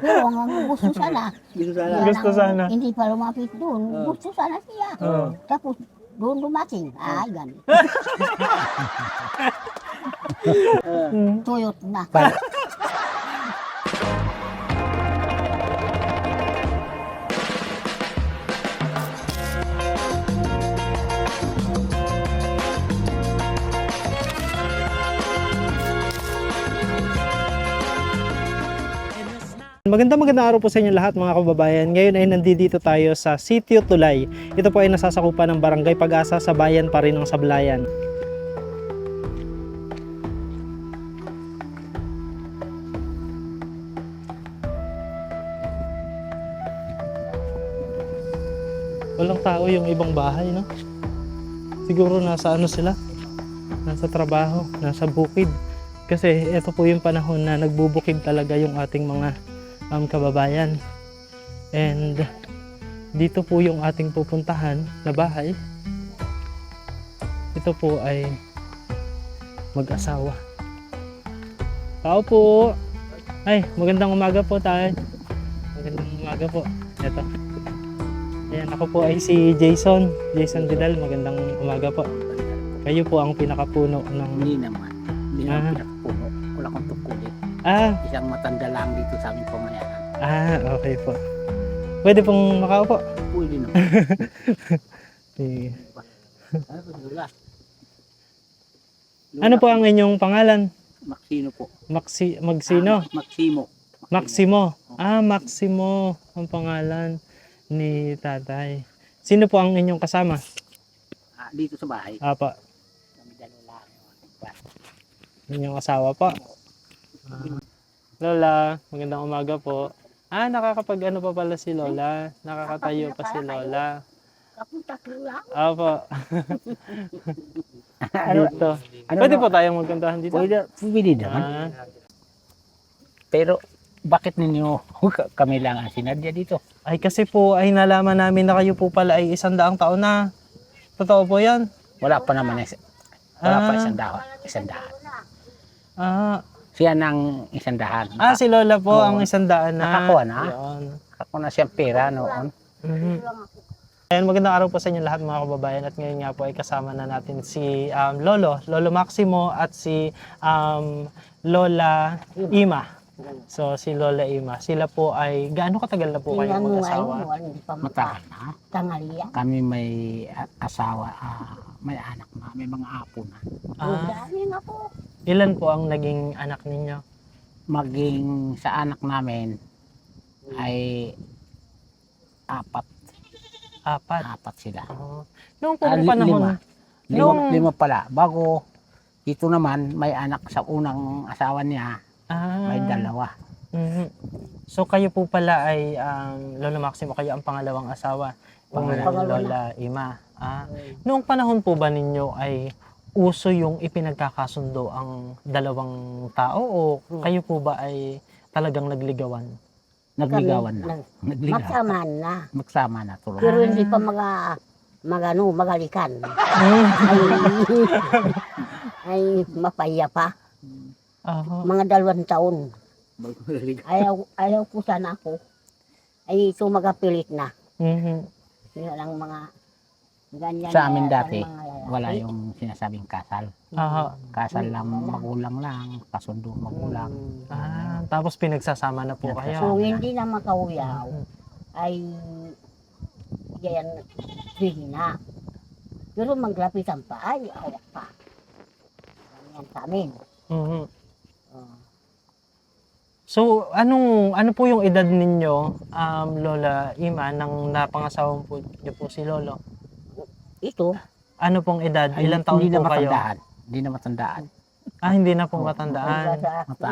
Pero ang gusto sana. Gusto sana. Yan Gusto ang sana. Hindi pa lumapit doon. Gusto sana siya. Tapos doon dumating. Ay, ganun. Tuyot na. Magandang araw po sa inyo lahat mga kababayan. Ngayon ay nandito tayo sa Sitio Tulay. Ito po ay nasasakupan ng Barangay Pag-asa sa bayan pa rin ng Sablayan. Walang tao yung ibang bahay, no? Siguro nasa ano sila? Nasa trabaho, nasa bukid. Kasi ito po yung panahon na nagbubukid talaga yung ating mga kababayan. And dito po yung ating pupuntahan na bahay. Ito po ay mag-asawa. Tao po! Ay, magandang umaga po tayo. Magandang umaga po. Ito. Ayan, ako po ay si Jason Vidal. Magandang umaga po. Kayo po ang pinakapuno ng... Hindi naman pinakapuno. Wala kong tungkulin. Isang matanda lang dito sa aming pamayanan. Okay po. Pwede pong makaupo? Pwede naman. Sige. Lula. Ano po ang inyong pangalan? Maxino po. Magsino? Maximo. Maximo. Maximo ang pangalan ni tatay. Sino po ang inyong kasama? Dito sa bahay. Apa. Kami dalawa lang. Inyong asawa po. Lola, magandang umaga po. Nakakapag ano pa pala si Lola? Nakakatayo pa si Lola. Kapunta lang. Apa. Dito. Pwede po tayong magkantahan dito? Pwede naman. Pero bakit ninyo kami lang ang sinadya dito? Ay kasi po ay nalaman namin na kayo po pala ay 100 taon na. Totoo po yan? Wala pa naman. Wala pa isandahan. Siya ng isandahan. Si Lola po ang 100 na. Nakakuha na. Yun. Nakakuha na siyang pera noon. Ayan, magandang araw po sa inyo lahat mga kababayan at ngayon nga po ay kasama na natin si Lolo Maximo at si Lola Ima. So si Lola Ima, sila po ay gaano katagal na po kayo mag-asawa? Matagal na. Tangalia. Kami may asawa, may anak na, may mga apo na. Dami na po. Ilan po ang naging anak ninyo? Maging sa anak namin ay apat sila. Noong pong panahon, Lima pala. Bago, ito naman, may anak sa unang asawa niya, may dalawa. So kayo po pala ay, Lola Maximo, kayo ang pangalawang asawa. Pangalawa. Lola Ima. Noong panahon po ba ninyo ay uso yung ipinagkakasundo ang dalawang tao o kayo po ba ay talagang nagligawan? Nagligawan na. Magsama na tuloy. Pero hindi pa magalikan. ay mapaya pa. Mga 2 taon. Ayaw ko sana ako. Ay ito magapilit na. Yun lang mga ganyan. Sa amin dati, wala yung sinasabing kasal. Kasal lang, magulang lang, kasundo magulang. Tapos pinagsasama na po kayo. Kung hindi na makauyaw, ay yan, sige na. Pero maglapitan pa, ay awak pa. Yan sa amin. So, ano po yung edad ninyo, Lola Ima, nang napangasawa po niyo po si Lolo? Ito, Ano pong edad? Ilang taon Hindi na po kayo? matandaan. Hindi na matandaan. Hindi na po matandaan.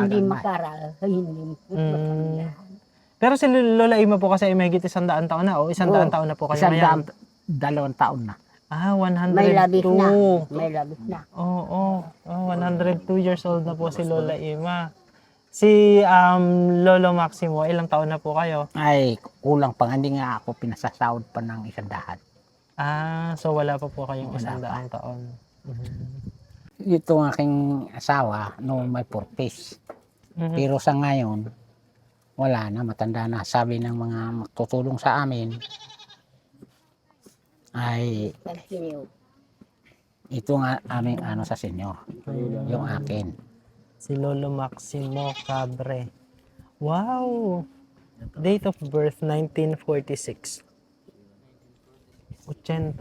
hindi makaral, hindi. Pero si Lola Ima po kasi ay mahigit 100 taon na o 100 taon na po kayo ngayon? 2 taon na. 102. May labis na. May labis na. Oo. 102 years old na po si Lola Ima. Si Lolo Maximo, ilang taon na po kayo? Ay, kulang pa. Hindi nga ako pinasasahod pa ng 100. So wala pa po kayong Wala 100 taon. Ito ang aking asawa noong may 40s. Pero sa ngayon, Wala na, matanda na. Sabi ng mga magtutulong sa amin ay Pagkiliw. ito nga aming ano sa senyor, yung akin. Si Lolo Maximo Cabre. Wow! Date of birth, 1946. 80.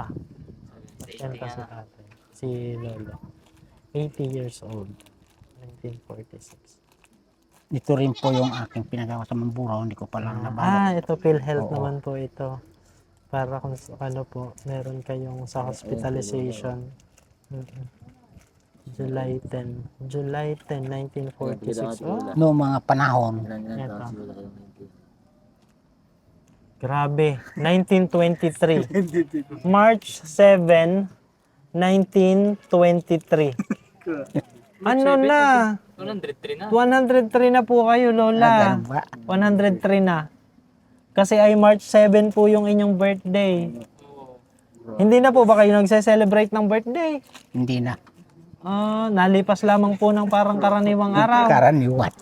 80 si tatay. Si Lolo. 80 years old. 1946. Ito rin po yung aking pinagawa sa Mamburao, hindi ko pa lang nabalot. Ito PhilHealth Oo. naman po ito. Para kung ano po, meron kayong sa hospitalization. July 10. July 10, 1946. Oh, Noong mga panahon, eto. Grabe. 1923. March 7, 1923. Ano na? 103 na. 103 na po kayo, Lola. ganun ba? 103 na. Kasi ay March 7 po yung inyong birthday. Hindi na po ba kayo nagse-celebrate ng birthday? Hindi na. Nalipas lamang po ng parang karaniwang araw. Karaniwan.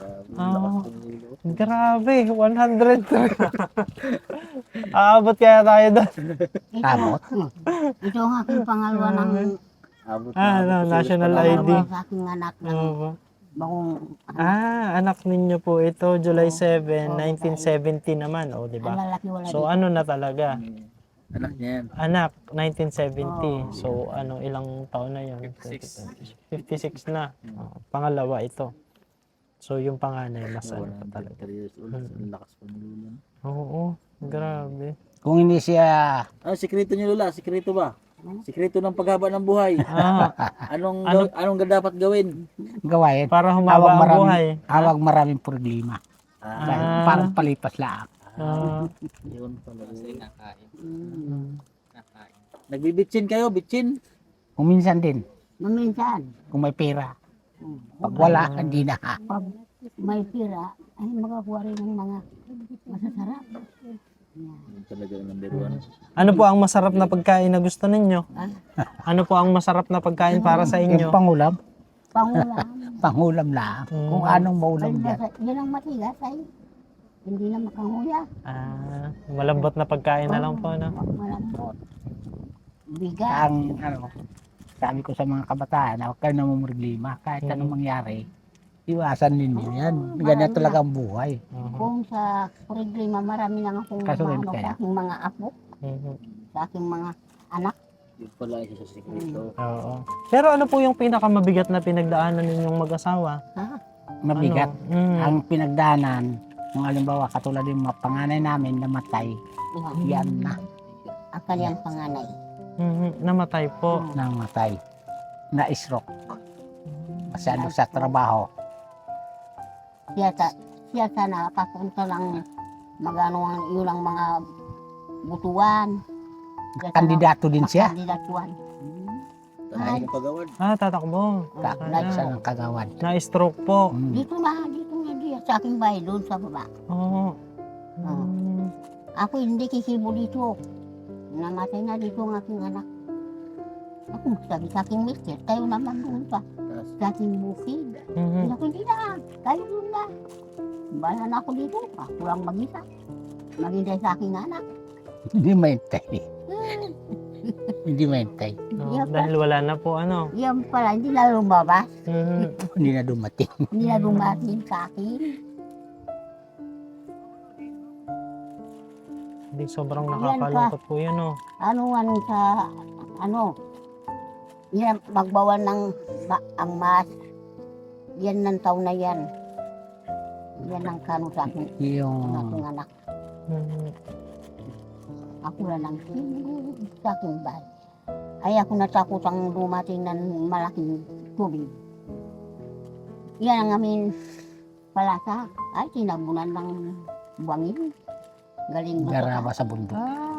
Grabe, 103. Aabot kaya tayo doon. Abot. Ito ang aking pangalawa ng National ID. pangalawa sa aking anak ng Oo. bagong Anak ninyo po ito, July 7, 1970 naman. O, di ba? ang lalaki wala So, ano na talaga? Anak niya yan. Anak, 1970. So, ilang taon na yun? 56 na. Pangalawa ito. So, yung panganay, mas ano pa talaga. 3 years old. Ang lakas pa ni Lola. Oo, grabe. Kung hindi siya Sikreto niya, Lola? Sikreto ba? Sikreto ng paghaba ng buhay. Anong dapat gawin? gawain, Para humaba ang buhay. awag maraming problema. Parang palipas lang. Yun pala. Nagbibitsin kayo, bitsin. Kung minsan din, Maminsan, kung may pera. Pag wala, hindi na. pag may pira, ay makakuha rin ng mga masasarap. Yun talaga ang number 1. Ano po ang masarap na pagkain na gusto ninyo? Ano po ang masarap na pagkain para sa inyo? Yung pangulam, Pangulam. pangulam lang. Kung anong maulam dyan. Yan ang matigas ay hindi na makanguya. Malambot na pagkain na lang po, no? Malambot. Bigat. Ang sabi ko sa mga kabataan, huwag kayo namumroblema. Kahit anong mangyari, iwasan ninyo yan. Ganyan talaga ang buhay. Kung sa problema, marami na akong Kasunod umano kaya? sa aking mga apo, sa aking mga anak. Yun pala isa sa sikreto. Oo. Pero ano po yung pinakamabigat na pinagdaanan ninyong mag-asawa? Mabigat. Ano? Ang pinagdanan, kung halimbawa katulad yung mga panganay namin namatay, yan na, Ang kanyang panganay. Namatay po. namatay. Na-stroke. Masyado sa trabaho. Siya sana papunta lang magano yun ang mga butuan. Kandidato din siya. Kandidatuan. Tayo ng pagawad. Tatakbo. Like siya ng kagawad. Na-stroke po. Dito na diya sa aking bahay doon sa baba. Oo. Ako hindi kikibo dito. Namatay na dito ang aking anak. Ako sabi sa aking mister, kayo naman doon sa aking bukid. Ako hindi na, kayo doon na. Bahala na ako dito, ako lang mag-isa. Maghintay sa aking anak. Hindi maintay. Hindi maintay. Dahil wala na po, ano. Yan pala, hindi na lumabas. Hindi na dumating. Hindi na dumating sa akin. Hindi, sobrang nakakalungkot po yun, oh. Yan, magbawal ng ang mas. Yan ng taon na yan. Yan ang kano sa akin, Yung aking anak. Ako na lang sa aking bahay. Ay ako natakot ang dumating ng malaking tubig. Yan ang aming palasa. Ay, tinabunan ng buwangin. Galing doon sa garaba sa bundok.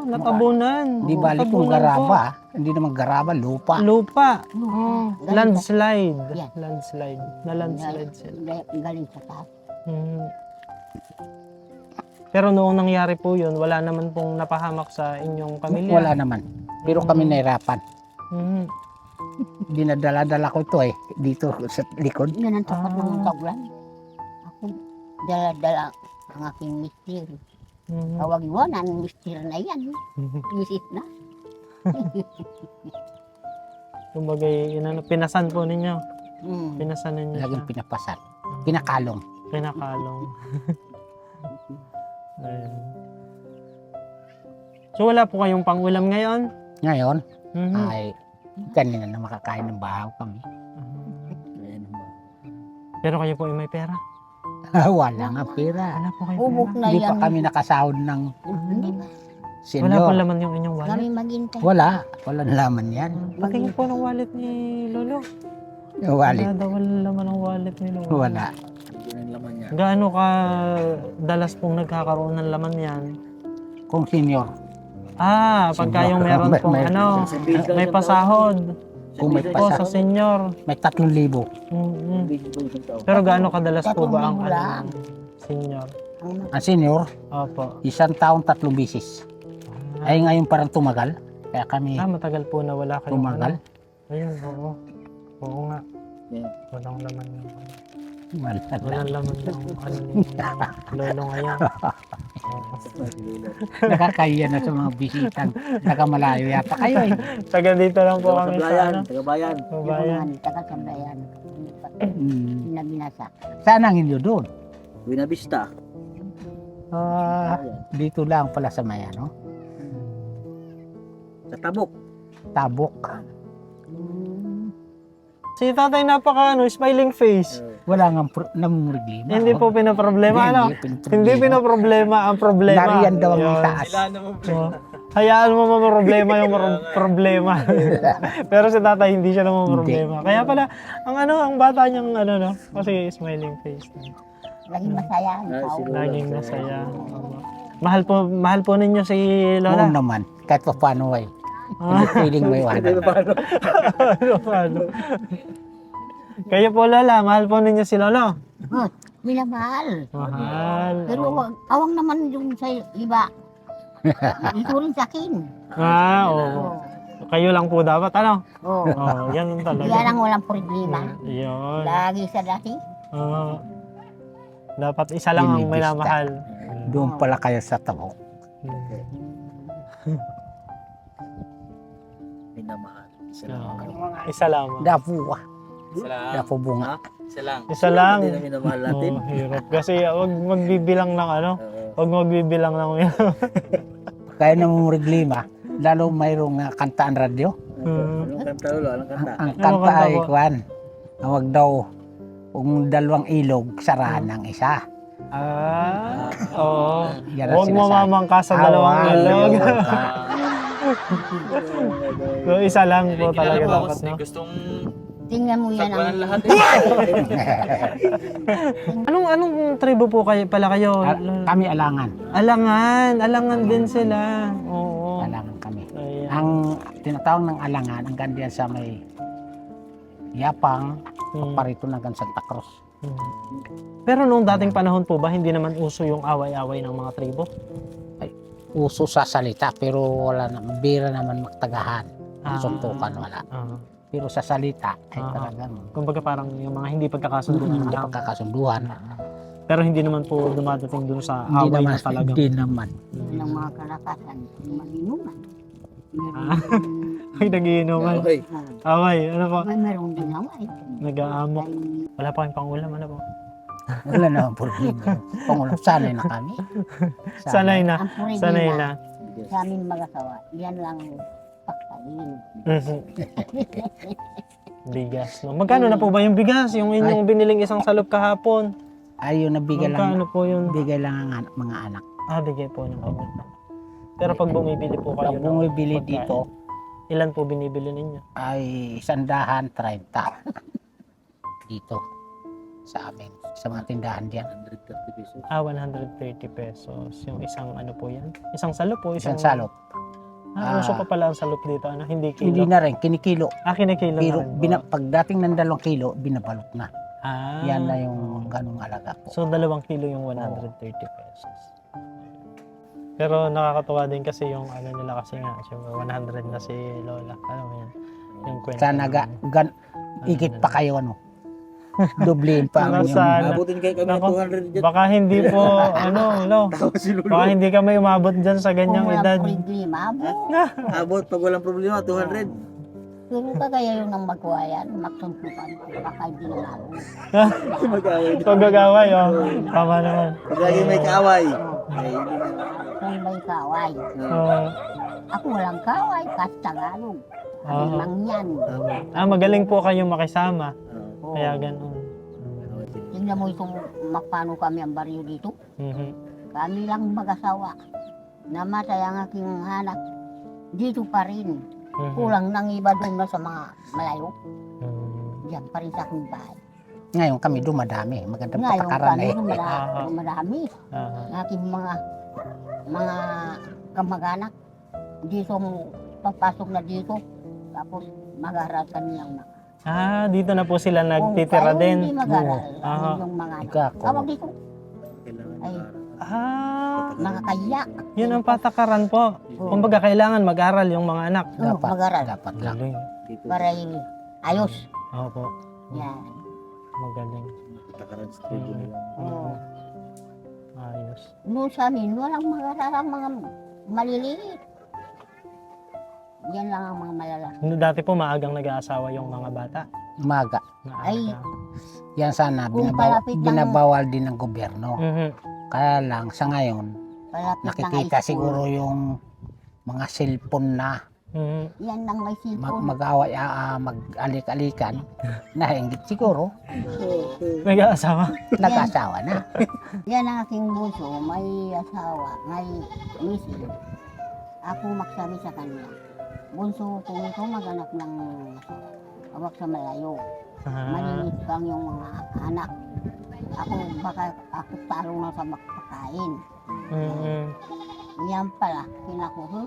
Natabunan. Hindi balik yung Natabunan garaba. Hindi naman garaba, lupa. Lupa. Galing Landslide. Yan. Landslide. Na-landslide sila. Galing sa taas. Pero noong nangyari po yun, wala naman pong napahamak sa inyong pamilya. Wala naman. Pero kami nahirapan. Mhm. Dinadala-dala ko ito dito sa likod. Yan ang tapat ng taglan. Ako, dala-dala. ang aking mister. Mhm. Tawag iwanan, mister na yan. Misis na. Kumbaga, pinasan po ninyo. Mm. Pinasan ninyo siya. Laging pinapasan. Pinakalong. Pinakalong. Ayun. So wala po kayong pang-ulam ngayon? Ngayon, Mhm. ay kanina na makakain ng bahaw kami. Ayan ba? Pero kayo po ay may pera? Wala nga pera. Wala po kayo Ubok pera? na Hindi yan. pa kami nakasahod ng Hindi pa. Wala po senior. laman yung inyong wallet? Kami maghintay. Wala. Wala laman yan. Patingin po ng wallet ni Lolo. Yung wallet. Wala daw laman ng wallet ni Lolo. Wala. Hindi na yung laman niya. Gaano ka dalas pong nagkakaroon ng laman yan? Kung senior. Pagka yung meron May- pong may- may pasahod. Kung may O sa pasahod. senior. May 3,000. Mm-mm. Bigyan ko isang tao. Pero gaano kadalas po ba ang Tatlong lang. senior? Ang Ang senior, Opo. isang taon 3 bisis. Ay ngayon parang tumagal. Kaya kami Matagal po na wala kayong tumagal. Ayun, oo. Oo nga. Yeah. Walang laman yung Wala. walang laman yung ni Lolo ngayon. Oo. Nakakaya na sa mga bisitang nakamalayo yata kayo eh. Taga dito lang po kami sa Taga-bayan, ano. taga-bayan. Bayan. taga-sambayan. Hmm. Nabinasa. Saan ang inyo doon? Buena Vista. Ah, dito lang pala sa may ano, Sa Tabok. Tabok. Si tatay smiling face. Wala nga namumurigli. Hindi po pinaproblema, ano? Hindi pinaproblema ang problema. Nariyan daw ang Yun. taas. Oo. Hayaan mo problema yung problema. Pero si tatay hindi siya naman problema. Kaya pala, ang bata niyang no? Kasi smiling face. Laging masaya. Si Lola. Laging masaya. Mahal po ninyo si Oo Lola. naman. Kahit pa paano ay. Hindi feeling may Hindi wala. pa paano. Paano? Kayo po Lola, mahal po ninyo si Lolo. Oh, minamahal. Mahal. Pero awang naman yung sa iba. Ito rin sa akin. Oo. Oh. Kayo lang po dapat, ano? Oh. Ganun talaga. Yan ang walang problema. Yun. Lagi sa dati. Dapat isa lang ang Binibista. minamahal. Doon pala kayo sa Tabok. Minamahal. Isa lamang. Dapo ah. Isa lang. Dapo bunga. Isa lang. Isa lang. Hindi na minamahal natin. Hirap. Kasi wag magbibilang ng ano. Wag magbibilang ng Kaya namumurigli lalo mayroong kantaan radyo. Anong kanta ulo? Anong kanta? Ang Ano kanta kanta ay po? kuwan. Huwag daw kung dalawang ilog, sarahan ng isa. Oo. Yan ang Huwag sinasabi. mamamangka sa dalawang Awa, ilog. ilog. So, isa lang po talaga dapat, no? Gustong Tingnan mo yan ang... lahat. Anong tribo po pala kayo? Kami alangan. Alangan din sila. Oo. Alangan kami. Ayan. Ang tinatawag ng alangan, ang gandiyan sa may Yapang, parito hanggang Santa Cruz. Pero noong dating panahon po ba, hindi naman uso yung away-away ng mga tribo? Uso sa salita, pero wala na, bira naman magtagahan. Suntukan wala. Pero sa salita, ay talagang Kumbaga parang yung mga hindi pagkakasunduan hindi lang. pagkakasunduhan. Pero hindi naman po dumadating dun sa Hindi away naman, na talaga. hindi naman. ng mga kalakasan. Maninuman. Ay, nagiinuman. Okay. Away, ano po? Mayroong din away. Nag-aamok. Wala pa kayong pangulam, ano po? Wala naman problema. Pangulang sanay na kami. Sanay na. Ang puri Sanay na na. sa amin mag-asawa, yan lang pagkain. Bigas. No? Magkano na po ba yung bigas? Yung inyong biniling isang salop kahapon? Ayun, nabigay lang, Magkano po yun? bigay lang ang mga anak. Bigay po ng inyong. Pero pag bumibili po kayo Pag bumibili pagkain, dito, ilan po binibili ninyo? ay 130 dito sa amin, sa mga tindahan diyan. 130 pesos. 130 pesos. Yung isang ano po yan? Isang salop po? Isang salop. Uso pa pala ang salop dito. Ano? Hindi kilo? Hindi na rin, kinikilo. Kinikilo Pero na rin po. pagdating ng 2 kilo, binabalot na. Ah. Yan na yung ganung alaga po. So 2 kilo yung 130 pesos. Pero nakakatuwa din kasi yung ano nila kasi nga, syempre 100 na si Lola. Ano mo yan? Yung kwento. Sana ng- igit pa kayo ano. Dubliin pa ang Nasaan? yung... Abutin kayo kami ng Nako. 200 dyan. Baka hindi po, Tawa si Lolo. baka hindi kami umabot dyan sa Kung ganyang walang edad. problema, Abot pag walang problema, 200. pero kagaya yung nang magwayan, magsuntukan ko, baka hindi na mabot. Mag-away. Paggagaway, oh. Tama naman. Pag lagi may kaaway. Oh, Ay, hindi na. kung may kaway. Oh. Ako walang kaway, kahit Tagalog. Sabi Ah. lang yan. Magaling po kayong makisama. Oh. Kaya ganun. Tingnan mo itong paano kami ang baryo dito. Mhm. Kami lang mag-asawa. Namatay ang aking anak. Dito pa rin. Mhm. Kulang nang iba doon na sa mga malayo. Mhm. Diyan pa rin sa aking bahay. Ngayon kami dumadami. Magandang Ngayon patakaran kami eh. marami. Aha. Ang aking mga kamag-anak. Dito mo papasok na dito. Tapos mag-aral kami ng mga. Dito na po sila nagtitira Kung din. hindi mag-aral, Oo. yung mga anak. Ikaw, Tawag dito, Kailangan Ay. mag-aral. mga kaya. Yun ang patakaran po. Kumbaga kailangan mag-aral yung mga anak. dapat, mag-aral. dapat lang. Galing. Dito. Para ayos. Opo. Yan. Magaling. Takaran sa tribune lang. Oo. Ayos. Noon sa amin, walang mag-aral ang mga maliliit. Yan lang ang mga malala. Dati po maagang nag-aasawa yung mga bata. Umaga. Ay. Maaga. Yan sana, Kung palapit lang- binabawal din ng gobyerno. Mhm. Kaya lang, sa ngayon, Palapit ng nakikita high school. siguro yung mga cellphone na Mhm. Yan lang may cellphone. mag-away, mag-alik-alikan. Nahinggit siguro, Nag-aasawa? nag-asawa na. Yan ang aking bunso, may asawa, may misis. Ako magsabi sa kanya, bunso, kung ito maghanap ng asawa, awak sa malayo. Malinis lang yung mga anak. Ako talo na sa makakain. Mhm. Yan pala, kinakuha.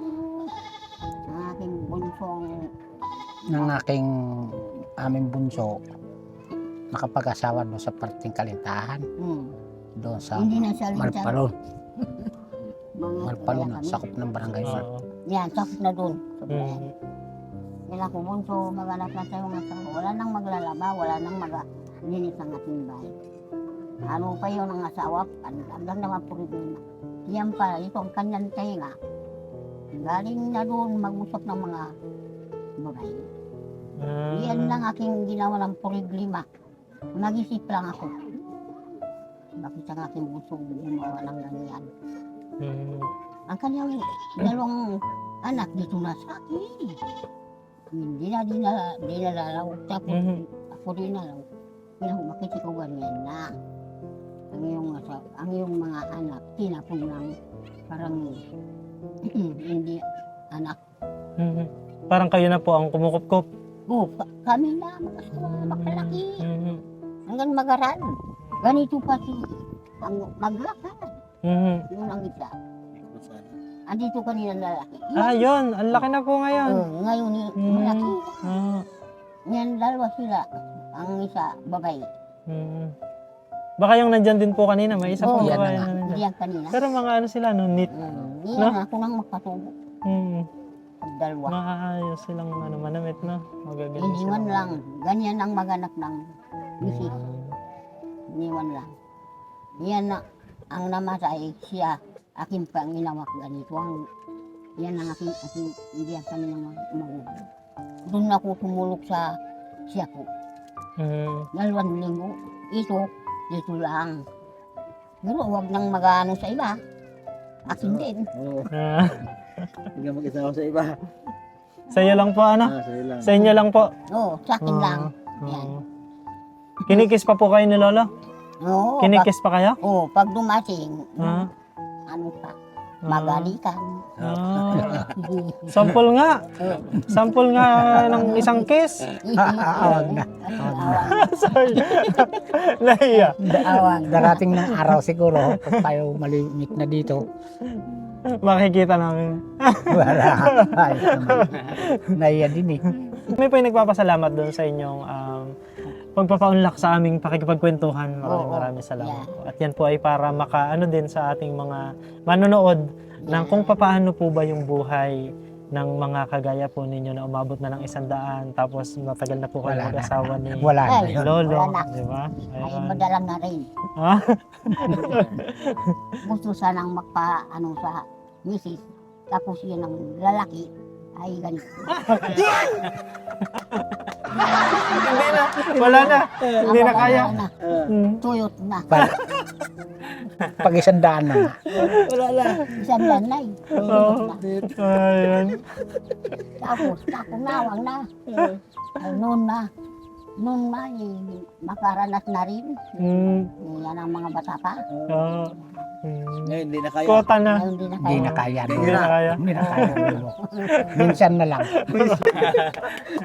Ang aking bunsong, Ng aking aming bunso, nakapag-asawa doon sa parting Kalintahan, doon sa hindi na siya linsa. Malpalon. Mga Malpalon, kaya kami. sakop ng barangay. Oo. Yan, sakit na doon. Sa bayan. Mhm. Yan ako, bunso, maghanap lang tayo ng asawa. Wala nang maglalaba, wala nang maglinis ang ating bahay. Ano pa yun ang asawa? Ang lang naman problema. Yan pa, ito ang kanyang tenga. Galing na doon mag-usap ng mga babae. Yan lang aking ginawa ng problema. Nag-isip lang ako. Bakit ang aking bunso gumawa ng ganyan? Mhm. Ang kanyang dalawang anak dito na sa akin. Hindi na dinalalaw. Tapos Mhm. ako dinalaw. Bakit ikaw ganyan na? Ang iyong mga anak, tinapon ng parang hindi anak. Mhm. Parang kayo na po ang kumukupkop. Kami na, mag-asawa na makalaki. Mhm. Hanggang mag-aral. Ganito pati ang maglakad. Mhm. Yun ang isa. Andito kanina lalaki. Yun. Ang laki na po ngayon. Ngayon, Mm. malaki. Ah. Yan, dalawa sila. Ang isa, babae. Mhm. Baka yung nandyan din po kanina, may isa Oo, po yan babae na nga. na nandyan. Hindi yan kanina. Pero mga ano sila, no, neat. Yan, ako nang magpatubo. Mhm. Dalawa. Maayos silang ano, manamit, no? Magagaling Iniwan sila. lang. Ganyan ang maganap ng misis. Mhm. Iniwan lang. Yan na, ang namatay siya, aking panginawak ganito. Yan ang aking hindi ang kami ng magulang. Doon ako tumulog sa siya ko. Mhm. 2 linggo. Ito, dito lang. Pero huwag nang mag-ano sa iba. Akin din. Oo. Ah. Hindi ka mag-isawa sa iba. Sa'yo lang po, ano? Sa'yo lang. Sa inyo lang po. Oo, sa akin lang. Yan. Oo. Kinikis pa po kayo ni Lolo? Oo, Kinikis pa kayo? pag dumating, Ah. ano pa, magalitan. Ah. Sampol nga. Sampol nga ng isang kiss. Awag na. Sorry. Nahiya. Awag. Darating ng araw siguro, pag tayo malimit na dito, Makikita namin. wala. Ayos naman. Naiya din eh. May po yung nagpapasalamat doon sa inyong pagpapaunlak sa aming pakikipagkwentuhan. Maraming salamat po. At yan po ay para makaano din sa ating mga manonood ng kung paano po ba yung buhay ng mga kagaya po ninyo na umabot na ng 100, tapos matagal na po kayo Wala na. mag-asawa ni Wala na Ay, yun. Lolo, Wala na. di ba? Ay, Ayun. madalang na rin. Ah? Gusto sanang magpa-ano sa misis. Tapos yun ang lalaki ay ganito. Hindi na, wala na. Hindi na kaya. Wala na. Hmm. Tuyot na. Pag 100 na. Wala na. Isang lanay. Oo. Tuyot na. Ayun. Tapos nawang na. Ay, noon na. Noon na, makaranas na rin. Hmm. Yan ang mga bata pa. Oo. Hmm. Ngayon, hindi na kaya. Kota na. Ngayon din na Hindi kayo. na kaya. Hindi na kaya. Hindi na kaya. Minsan na lang.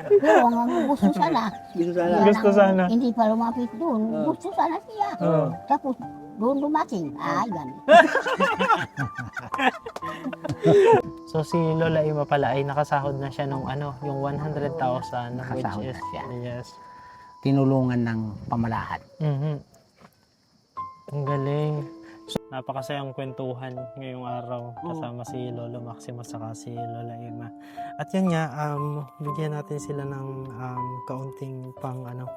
Pero ang gusto sana. Gusto sana. yan Gusto ang sana. Hindi pa lumapit doon. Oh. Gusto sana siya. Oo. Tapos doon dumating. Ay, ganun. So si Lola Ima pala ay nakasahod na siya nung ano, yung 100,000 which Nakasahod is na siya. yes. Tinulungan ng pamalahan. Mhm. Ang galing. So, napakasayang kwentuhan ngayong araw kasama si Lolo Maximo saka si Lola Ima. At yun nga, bigyan natin sila ng kaunting pang ano,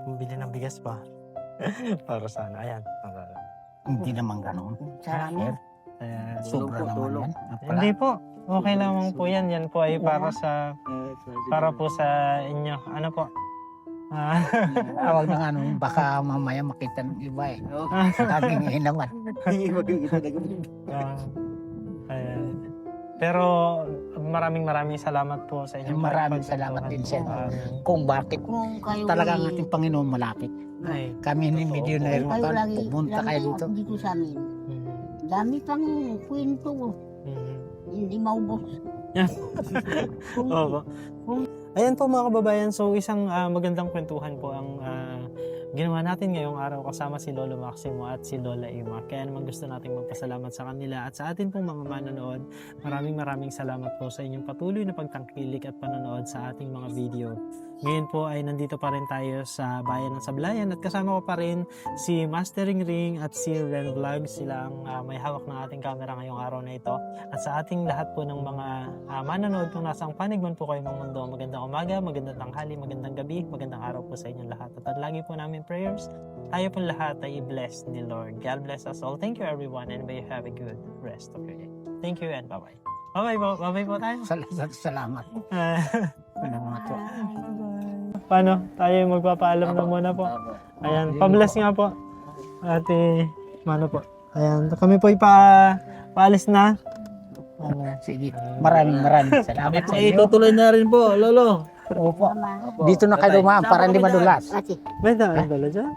pambili ng bigas pa. Para sana. Ayan. Hindi naman ganun. Sarami. Ayan. Sobra naman tulong. yan. Hindi po. Okay lamang po yan. Yan po ay para po sa inyo. Ano po? Tawag na nga nun, baka mamaya makita ng iba eh. Laging hinawan. Magkikita na kami. Ayan. Pero maraming salamat po sa inyo. Maraming salamat din, Sen. Kung bakit Kung kayo talagang ay- ating Panginoon malapit. Ay. Kami ni Millionaire kayo lagi, pumunta kayo dito. dito sa amin. Mhm. Dami pang kwento. Mhm. Hindi maubos. Opo. Ayan po mga kababayan, so isang magandang kwentuhan po ang ginawa natin ngayong araw kasama si Lolo Maximo at si Lola Ima. Kaya naman gusto nating magpasalamat sa kanila at sa atin pong mga manonood. Maraming salamat po sa inyong patuloy na pagtangkilik at panonood sa ating mga video. Ngayon po ay nandito pa rin tayo sa Bayan ng Sablayan at kasama ko pa rin si Mastering Ring at si Ren Vlog. Sila ang may hawak ng ating camera ngayong araw na ito. At sa ating lahat po ng mga manonood kung nasang panig man po kayo ng mundo, magandang umaga, magandang tanghali, magandang gabi, magandang araw po sa inyong lahat. At lagi po namin prayers, tayo po lahat ay i-bless ni Lord. God bless us all. Thank you everyone and may you have a good rest of your day. Thank you and bye-bye. Bye-bye po. Bye-bye po tayo. Salamat. Paano? Tayo magpapaalam na muna po. Ayan, pa-bless nga po. Ate, mano po. Ayan, kami po paalis na. Sige. Maraming salamat sa Ay, inyo. tutuloy na rin po, Lolo. Opo. Tama. Dito na kayo dumaan para hindi madulas. Kasi May daan dala dyan.